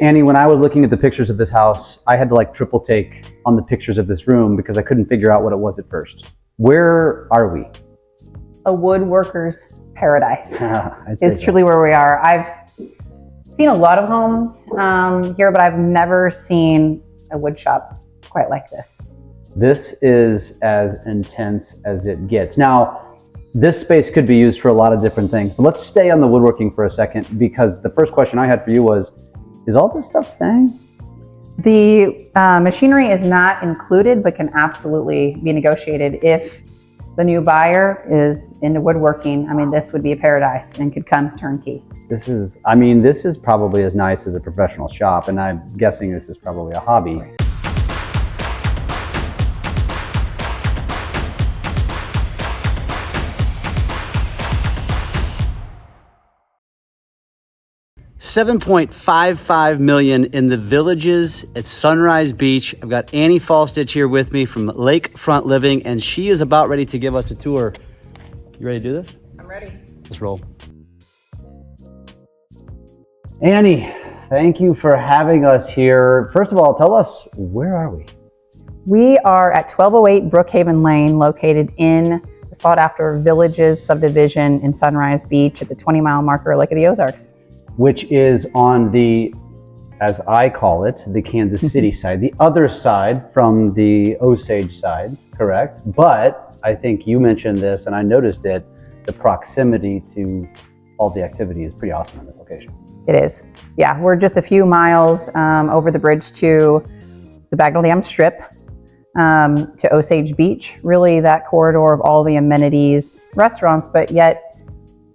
Annie, when I was looking at the pictures of this house, I had to like triple take on the pictures of this room because I couldn't figure out what it was at first. Where are we? A woodworker's paradise is so. truly where we are. I've seen a lot of homes here, but I've never seen a wood shop quite like this. This is as intense as it gets. Now, this space could be used for a lot of different things, but let's stay on the woodworking for a second, because the first question I had for you was, is all this stuff staying? The machinery is not included, but can absolutely be negotiated if the new buyer is into woodworking. I mean, this would be a paradise and could come turnkey. This is probably as nice as a professional shop, and I'm guessing this is probably a hobby. 7.55 million in the Villages at Sunrise Beach. I've got Annie Faulstich here with me from Lakefront Living, and she is about ready to give us a tour. You ready to do this? I'm ready. Let's roll. Annie, thank you for having us here. First of all, tell us, where are we? We are at 1208 Brookhaven Lane, located in the sought-after Villages subdivision in Sunrise Beach at the 20-mile marker Lake of the Ozarks. Which is on the, as I call it, the Kansas City side, the other side from the Osage side, correct? But I think you mentioned this, and I noticed it, the proximity to all the activity is pretty awesome in this location. It is. Yeah, we're just a few miles over the bridge to the Bagnell Dam Strip, to Osage Beach, really that corridor of all the amenities, restaurants, but yet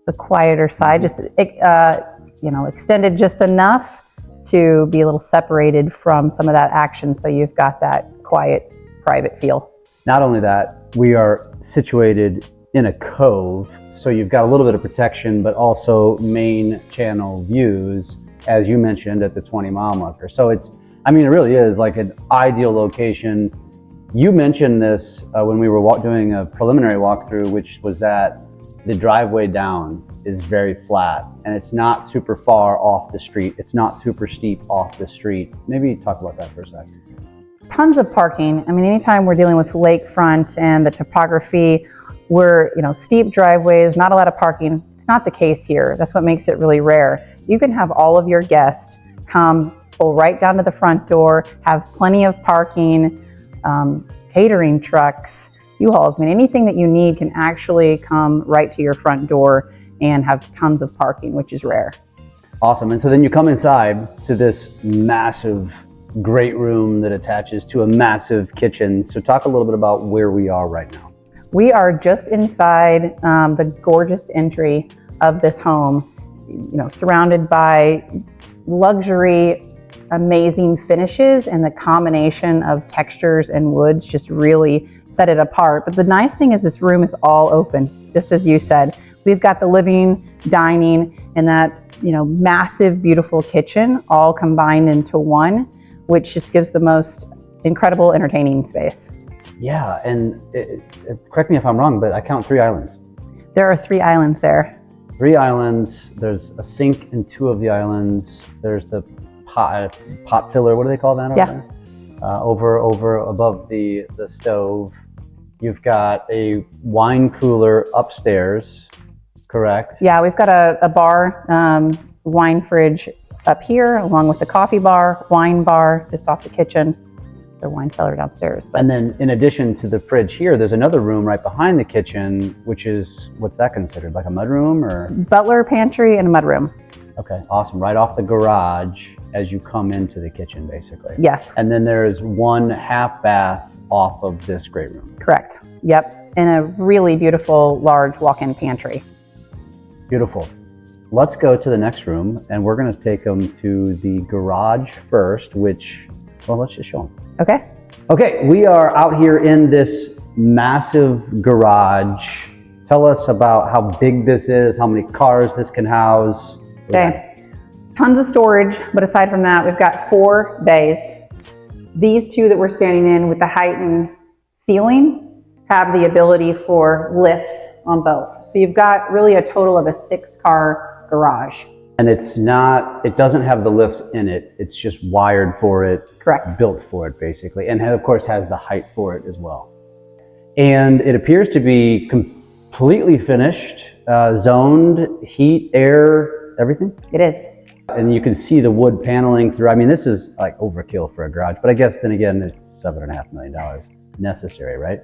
the quieter side, just extended just enough to be a little separated from some of that action, so you've got that quiet, private feel. Not only that, we are situated in a cove, so you've got a little bit of protection, but also main channel views, as you mentioned, at the 20-mile marker. So it really is like an ideal location. You mentioned this when we were doing a preliminary walkthrough, which was that the driveway down is very flat, and it's not super far off the street. It's not super steep off the street. Maybe talk about that for a second. Tons of parking. I mean, anytime we're dealing with lakefront and the topography, we're, steep driveways, not a lot of parking. It's not the case here. That's what makes it really rare. You can have all of your guests come, pull right down to the front door, have plenty of parking, catering trucks, U-Hauls. I mean, anything that you need can actually come right to your front door and have tons of parking, which is rare. Awesome. And so then you come inside to this massive, great room that attaches to a massive kitchen. So talk a little bit about where we are right now. We are just inside the gorgeous entry of this home, surrounded by luxury, amazing finishes, and the combination of textures and woods just really set it apart. But the nice thing is this room is all open, just as you said. We've got the living, dining, and that massive, beautiful kitchen all combined into one, which just gives the most incredible entertaining space. Yeah, and correct me if I'm wrong, but I count 3 islands. There are 3 islands there. 3 islands. There's a sink in 2 of the islands. There's the pot filler. What do they call that? Yeah. Over above the stove. You've got a wine cooler upstairs, correct? Yeah, we've got a bar, wine fridge up here, along with the coffee bar, wine bar just off the kitchen, the wine cellar downstairs. And then in addition to the fridge here, there's another room right behind the kitchen, which is, what's that considered? Like a mudroom or? Butler pantry and a mudroom. Okay, awesome. Right off the garage as you come into the kitchen, basically. Yes. And then there's 1 half bath off of this great room. Correct. Yep. And a really beautiful, large walk-in pantry. Beautiful. Let's go to the next room, and we're going to take them to the garage first, which, well, let's just show them. Okay. Okay, we are out here in this massive garage. Tell us about how big this is, how many cars this can house. Okay. Tons of storage, but aside from that, we've got 4 bays. These 2 that we're standing in with the heightened ceiling have the ability for lifts on both. So you've got really a total of a 6-car garage. And it doesn't have the lifts in it. It's just wired for it. Correct. Built for it, basically. And of course has the height for it as well. And it appears to be completely finished, zoned, heat, air, everything. It is. And you can see the wood paneling through. I mean, this is like overkill for a garage, but I guess then again, it's $7.5 million. It's necessary, right?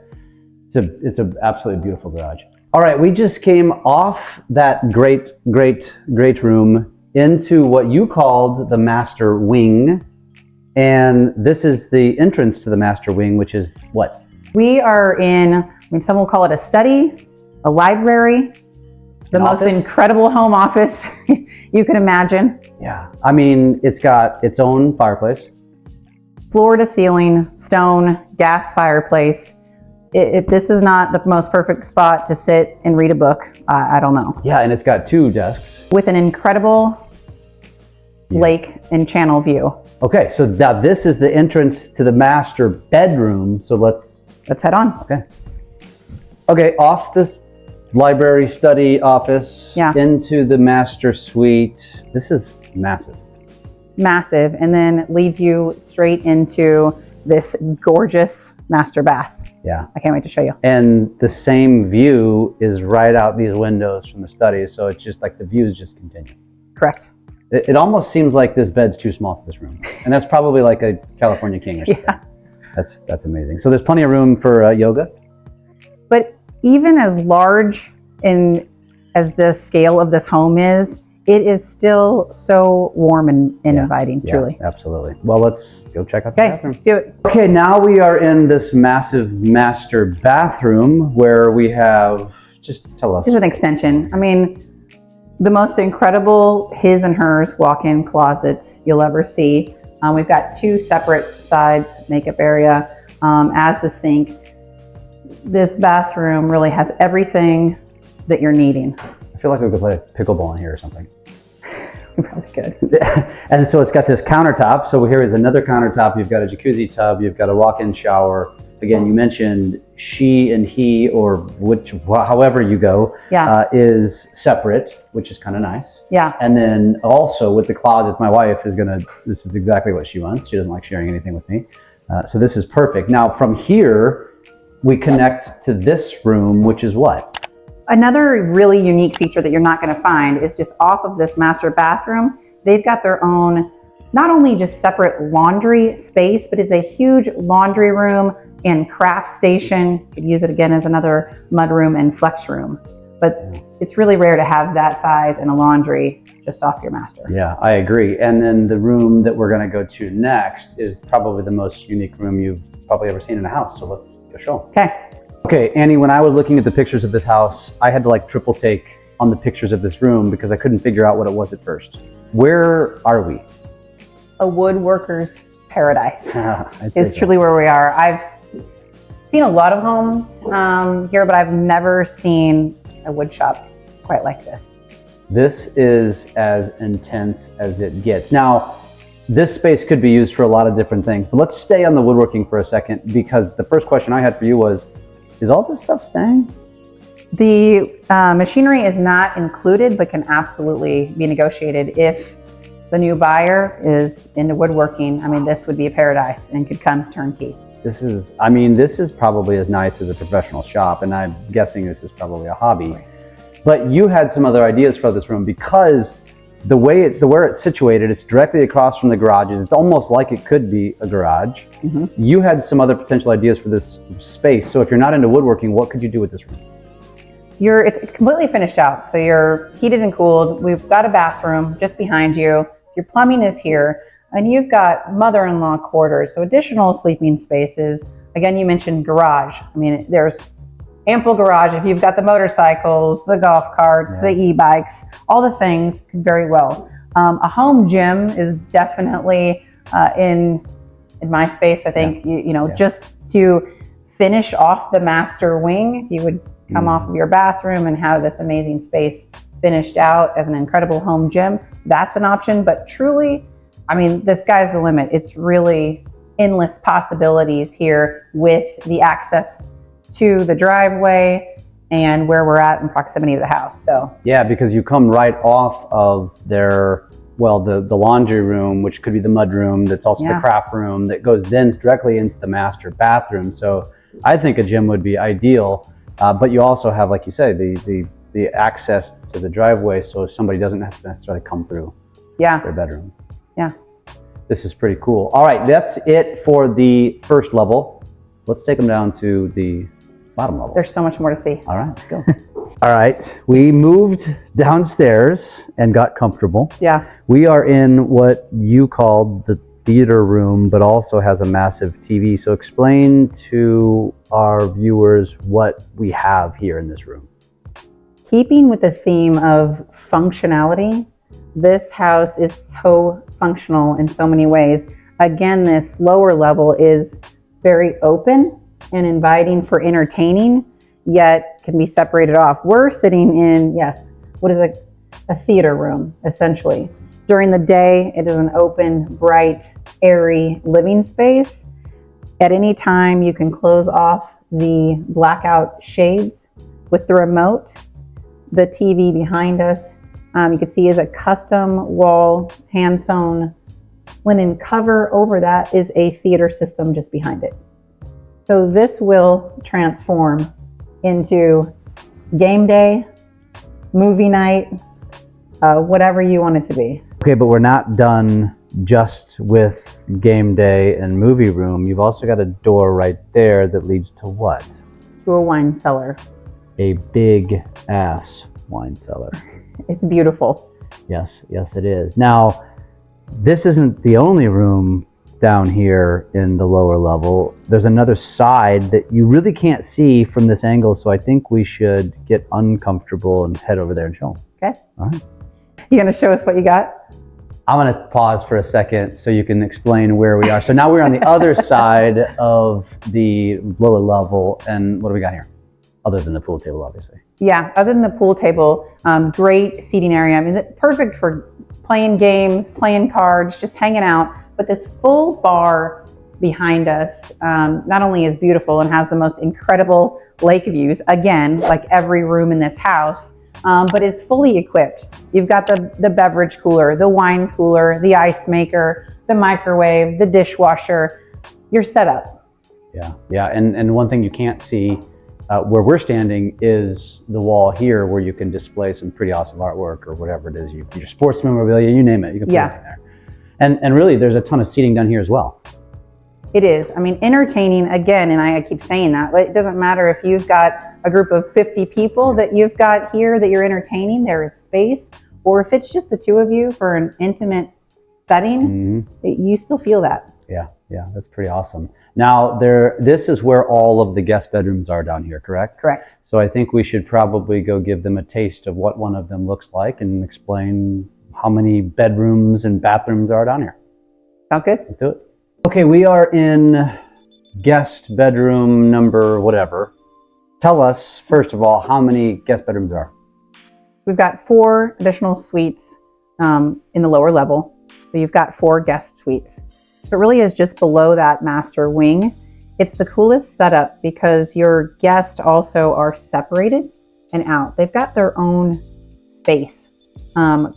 It's a absolutely beautiful garage. All right, we just came off that great room into what you called the master wing. And this is the entrance to the master wing, which is what? We are in, some will call it a study, a library, the most incredible home office you can imagine. Yeah, I mean, it's got its own fireplace. Floor to ceiling, stone, gas fireplace. If this is not the most perfect spot to sit and read a book, I don't know. Yeah, and it's got 2 desks. With an incredible lake and channel view. Okay, so now this is the entrance to the master bedroom. So let's head on. Okay, off this library study office into the master suite. This is massive. Massive, and then leads you straight into this gorgeous master bath. Yeah. I can't wait to show you. And the same view is right out these windows from the study. So it's just like the views just continue. Correct. It almost seems like this bed's too small for this room. And that's probably like a California king or something. Yeah. That's amazing. So there's plenty of room for yoga. But even as large as the scale of this home is, it is still so warm and inviting, truly. Absolutely. Well, let's go check out the bathroom. Let's do it. Okay, now we are in this massive master bathroom where we have, just tell us. This is an extension. I mean, the most incredible his and hers walk-in closets you'll ever see. We've got 2 separate sides, makeup area, as the sink. This bathroom really has everything that you're needing. I feel like we could play pickleball in here or something. We probably could. And so it's got this countertop. So here is another countertop. You've got a jacuzzi tub. You've got a walk-in shower. Again, you mentioned she and he, or however you go, is separate, which is kind of nice. Yeah. And then also with the closet, my wife is this is exactly what she wants. She doesn't like sharing anything with me. So this is perfect. Now from here, we connect to this room, which is what? Another really unique feature that you're not going to find is just off of this master bathroom. They've got their own, not only just separate laundry space, but it's a huge laundry room and craft station. You could use it again as another mud room and flex room. But it's really rare to have that size in a laundry just off your master. Yeah, I agree. And then the room that we're going to go to next is probably the most unique room you've probably ever seen in a house. So let's go show them. Okay, Annie, when I was looking at the pictures of this house, I had to like triple take on the pictures of this room because I couldn't figure out what it was at first. Where are we? A woodworker's paradise. It's truly where we are. I've seen a lot of homes here, but I've never seen a wood shop quite like this. This is as intense as it gets. Now, this space could be used for a lot of different things, but let's stay on the woodworking for a second because the first question I had for you was, is all this stuff staying? The machinery is not included, but can absolutely be negotiated if the new buyer is into woodworking. I mean, this would be a paradise and could come turnkey. This is probably as nice as a professional shop, and I'm guessing this is probably a hobby. But you had some other ideas for this room because where it's situated, it's directly across from the garages. It's almost like it could be a garage. Mm-hmm. You had some other potential ideas for this space. So if you're not into woodworking, what could you do with this room? It's completely finished out. So you're heated and cooled. We've got a bathroom just behind you. Your plumbing is here. And you've got mother-in-law quarters, so additional sleeping spaces. Again, you mentioned garage. I mean, there's ample garage if you've got the motorcycles, the golf carts, the e-bikes, all the things very well. A home gym is definitely in my space. I think just to finish off the master wing, you would come off of your bathroom and have this amazing space finished out as an incredible home gym. That's an option, but truly, I mean, the sky's the limit. It's really endless possibilities here with the access to the driveway and where we're at in proximity to the house. So yeah, because you come right off of their, well, the laundry room, which could be the mud room, that's also the craft room, that goes then directly into the master bathroom. So I think a gym would be ideal, but you also have, like you say, the access to the driveway, so somebody doesn't have to necessarily come through their bedroom. Yeah. This is pretty cool. All right, that's it for the first level. Let's take them down to the bottom level. There's so much more to see. All right, let's go. All right, we moved downstairs and got comfortable. Yeah. We are in what you called the theater room, but also has a massive TV. So explain to our viewers what we have here in this room. Keeping with the theme of functionality, this house is so functional in so many ways. Again, this lower level is very open and inviting for entertaining, yet can be separated off. We're sitting in, yes, what is a theater room, essentially. During the day, it is an open, bright, airy living space. At any time, you can close off the blackout shades with the remote. The TV behind us, you can see, is a custom wall, hand-sewn linen cover. Over that is a theater system just behind it. So this will transform into game day, movie night, whatever you want it to be. Okay, but we're not done just with game day and movie room. You've also got a door right there that leads to what? To a wine cellar. A big ass wine cellar. It's beautiful. Yes, yes it is. Now, this isn't the only room down here in the lower level. There's another side that you really can't see from this angle, so I think we should get uncomfortable and head over there and show them. Okay. All right. You gonna show us what you got? I'm gonna pause for a second so you can explain where we are. So now we're on the other side of the lower level, and what do we got here? Other than the pool table, obviously. Yeah, other than the pool table, great seating area. I mean, it's perfect for playing games, playing cards, just hanging out. But this full bar behind us not only is beautiful and has the most incredible lake views, again, like every room in this house, but is fully equipped. You've got the beverage cooler, the wine cooler, the ice maker, the microwave, the dishwasher. You're set up. Yeah, yeah, and one thing you can't see where we're standing is the wall here where you can display some pretty awesome artwork or whatever it is, your sports memorabilia, you name it, you can put it in there. And really, there's a ton of seating down here as well. It is. I mean, entertaining, again, and I keep saying that, but it doesn't matter if you've got a group of 50 people that you've got here that you're entertaining, there is space, or if it's just the two of you for an intimate setting, you still feel that. Yeah, yeah, that's pretty awesome. Now, this is where all of the guest bedrooms are down here, correct? Correct. So I think we should probably go give them a taste of what one of them looks like and explain how many bedrooms and bathrooms are down here. Sounds good. Let's do it. Okay, we are in guest bedroom number whatever. Tell us, first of all, how many guest bedrooms there are. We've got 4 additional suites in the lower level. So you've got 4 guest suites. So it really is just below that master wing. It's the coolest setup because your guests also are separated and out. They've got their own space.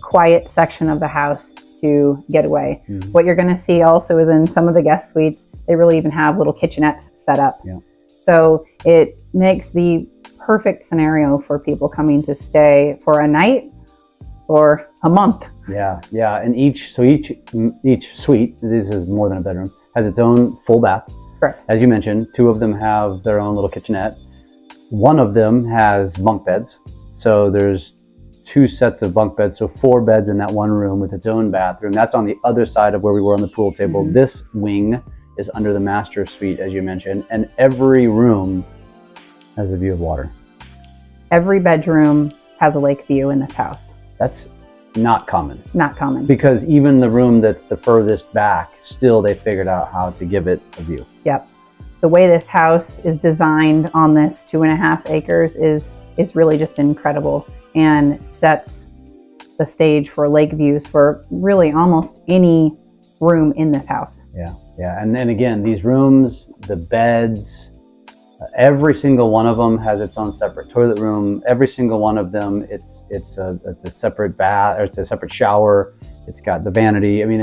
Quiet section of the house to get away. What you're going to see also is in some of the guest suites, they really even have little kitchenettes set up. Yeah. So it makes the perfect scenario for people coming to stay for a night or a month. Yeah, yeah, and each suite, this is more than a bedroom, has its own full bath. Correct. As you mentioned, 2 of them have their own little kitchenette. 1 of them has bunk beds. So there's 2 sets of bunk beds, so 4 beds in that one room with its own bathroom. That's on the other side of where we were on the pool table. This wing is under the master suite, as you mentioned, and every room has a view of water. Every bedroom has a lake view in this house. That's not common. Not common. Because even the room that's the furthest back, still they figured out how to give it a view. Yep. The way this house is designed on this 2.5 acres is really just incredible and sets the stage for lake views for really almost any room in this house. Yeah, yeah. And then again, these rooms, the beds, Every single one of them has its own separate toilet room. Every single one of them, it's a separate bath, or it's a separate shower. It's got the vanity. I mean,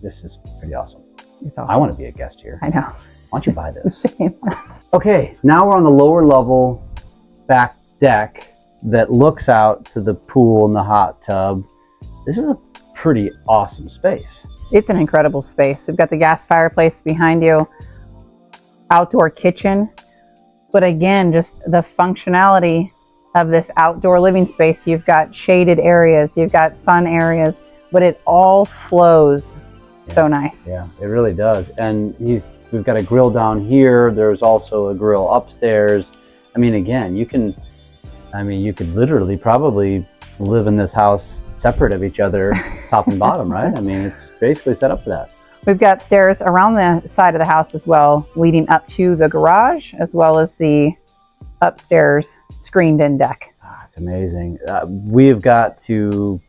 this is pretty awesome. It's awesome. I want to be a guest here. I know. Why don't you buy this? Okay, now we're on the lower level back deck that looks out to the pool and the hot tub. This is a pretty awesome space. It's an incredible space. We've got the gas fireplace behind you, outdoor kitchen, but again, just the functionality of this outdoor living space. You've got shaded areas, you've got sun areas, but it all flows so nice. Yeah, it really does. And we've got a grill down here. There's also a grill upstairs. I mean, again, you could literally probably live in this house separate of each other, top and bottom, right? I mean, it's basically set up for that. We've got stairs around the side of the house as well, leading up to the garage, as well as the upstairs screened-in deck. It's amazing. We've got to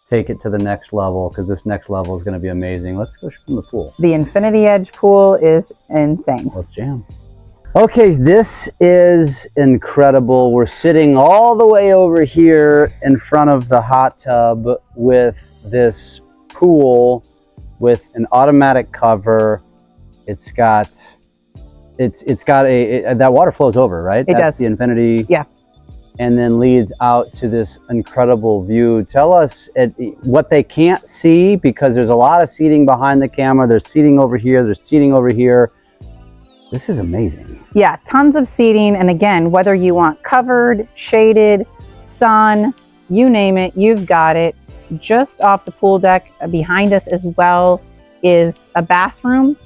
take it to the next level, because this next level is going to be amazing. Let's go from the pool. The infinity edge pool is insane. Let's jam. Okay, this is incredible. We're sitting all the way over here in front of the hot tub with this pool with an automatic cover. It's got that water flows over, right? It does. The infinity. Yeah. And then leads out to this incredible view. Tell us what they can't see, because there's a lot of seating behind the camera. There's seating over here. There's seating over here. This is amazing. Yeah, tons of seating. And again, whether you want covered, shaded, sun, you name it, you've got it. Just off the pool deck behind us as well is a bathroom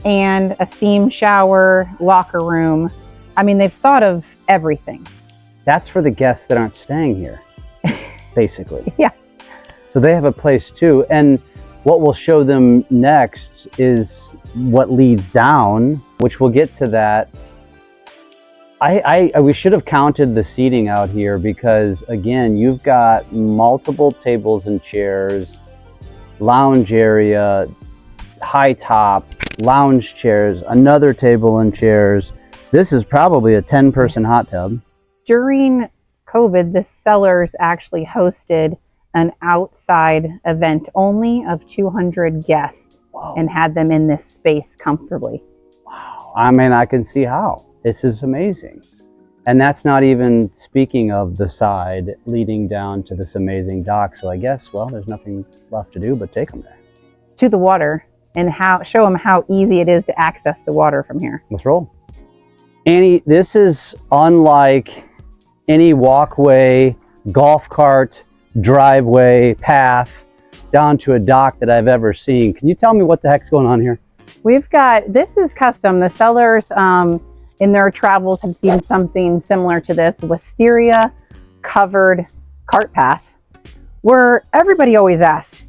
and a steam shower, locker room. I mean, they've thought of everything. That's for the guests that aren't staying here, basically. Yeah. So they have a place too. And what we'll show them next is what leads down, which we'll get to that. We should have counted the seating out here, because again, you've got multiple tables and chairs, lounge area, high top, lounge chairs, another table and chairs. This is probably a 10-person hot tub. During COVID, the Cellars actually hosted an outside event only of 200 guests. Wow. And had them in this space comfortably. Wow. I mean, I can see how. This is amazing. And that's not even speaking of the side leading down to this amazing dock. So I guess, well, there's nothing left to do but take them there. To the water, and show them how easy it is to access the water from here. Let's roll. Annie, this is unlike any walkway, golf cart, driveway, path down to a dock that I've ever seen. Can you tell me what the heck's going on here? We've got, this is custom. The Cellars in their travels have seen something similar to this, wisteria covered cart path, where everybody always asks,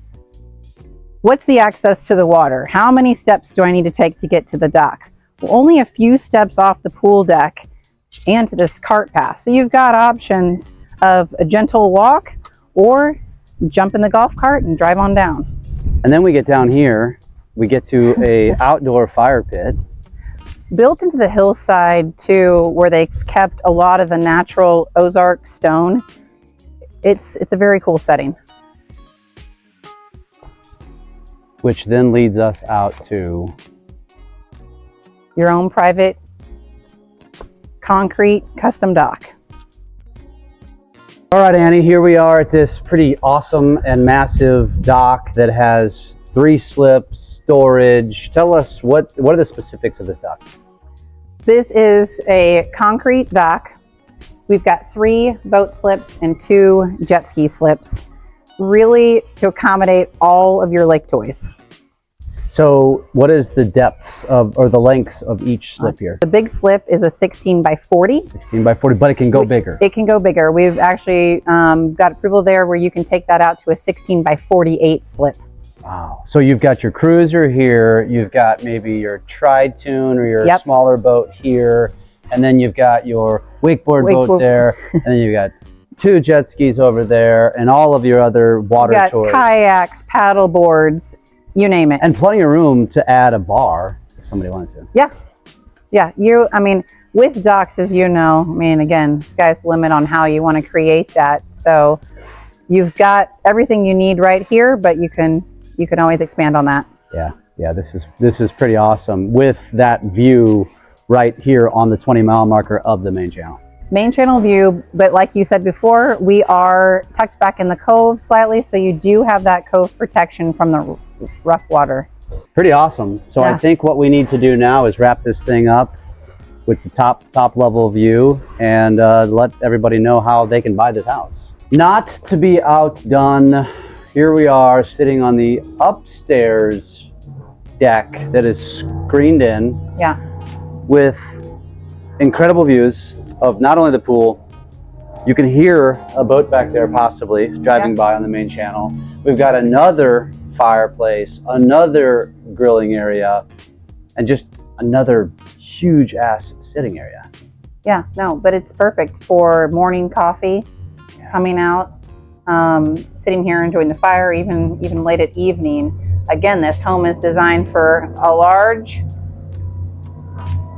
what's the access to the water? How many steps do I need to take to get to the dock? Well, only a few steps off the pool deck and to this cart path. So you've got options of a gentle walk or jump in the golf cart and drive on down. And then we get down here, we get to a outdoor fire pit. Built into the hillside too, where they've kept a lot of the natural Ozark stone. It's a very cool setting. Which then leads us out to your own private concrete custom dock. All right, Annie, here we are at this pretty awesome and massive dock that has 3 slips, storage. Tell us, what are the specifics of this dock? This is a concrete dock. We've got 3 boat slips and 2 jet ski slips, really to accommodate all of your lake toys. So what is the depths of, or the lengths of each slip here? The big slip is a 16 by 40. 16 by 40, but it can go bigger. It can go bigger. We've actually got approval there where you can take that out to a 16 by 48 slip. Wow. So you've got your cruiser here, you've got maybe your tri-tune or your smaller boat here, and then you've got your wakeboard boat there, and then you've got 2 jet skis over there, and all of your other water toys. Kayaks, paddle boards, you name it. And plenty of room to add a bar if somebody wanted to. Yeah. Yeah, I mean, with docks, as you know, I mean, again, sky's the limit on how you want to create that. So you've got everything you need right here, but you can always expand on that. Yeah, this is pretty awesome with that view right here on the 20-mile marker of the main channel. Main channel view, but like you said before, we are tucked back in the cove slightly, so you do have that cove protection from the rough water. Pretty awesome. So yeah. I think what we need to do now is wrap this thing up with the top level view and let everybody know how they can buy this house. Not to be outdone, here we are sitting on the upstairs deck that is screened in. Yeah. With incredible views of not only the pool, you can hear a boat back there possibly driving by on the main channel. We've got another fireplace, another grilling area, and just another huge ass sitting area. Yeah, no, but it's perfect for morning coffee, coming out, sitting here enjoying the fire, even late at evening. Again, this home is designed for a large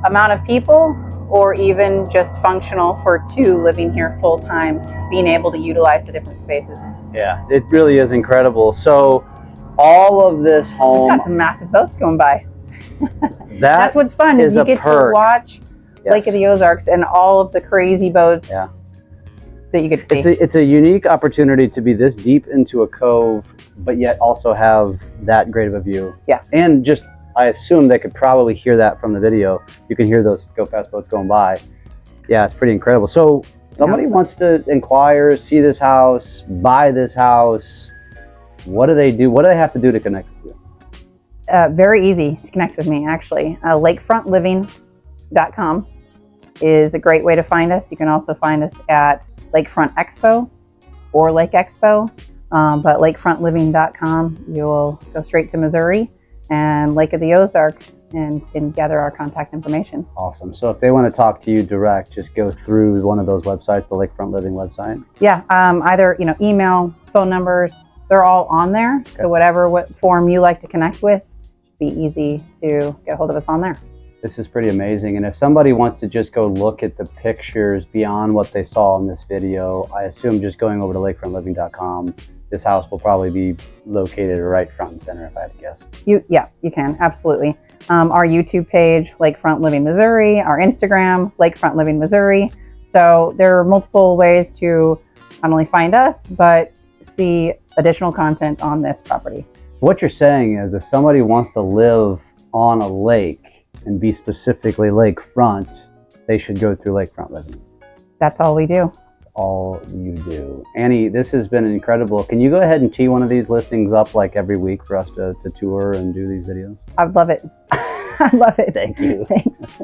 amount of people, or even just functional for two living here full time, being able to utilize the different spaces. Yeah, it really is incredible. So all of this home, got some massive boats going by. That's what's fun, is you get to watch Lake of the Ozarks and all of the crazy boats that you get to see. It's a unique opportunity to be this deep into a cove, but yet also have that great of a view. Yeah. And just, I assume they could probably hear that from the video. You can hear those go fast boats going by. Yeah, it's pretty incredible. So somebody wants to inquire, see this house, buy this house. What do they do? What do they have to do to connect with you? Very easy to connect with me, actually. Lakefrontliving.com is a great way to find us. You can also find us at Lakefront Expo or Lake Expo, but lakefrontliving.com, you'll go straight to Missouri and Lake of the Ozarks and gather our contact information. Awesome. So if they want to talk to you direct, just go through one of those websites, the Lakefront Living website. Yeah, either email, phone numbers, they're all on there. Okay. So what form you like to connect with, should be easy to get a hold of us on there. This is pretty amazing. And if somebody wants to just go look at the pictures beyond what they saw in this video, I assume just going over to lakefrontliving.com, this house will probably be located right front and center, if I had to guess. You can, absolutely. Our YouTube page, Lakefront Living Missouri, our Instagram, Lakefront Living Missouri. So there are multiple ways to not only find us, but see additional content on this property. What you're saying is if somebody wants to live on a lake and be specifically lakefront, they should go through Lakefront Living. That's all we do. All you do. Annie, this has been incredible. Can you go ahead and tee one of these listings up like every week for us to tour and do these videos? I'd love it. I'd love it. Thank you. Thanks.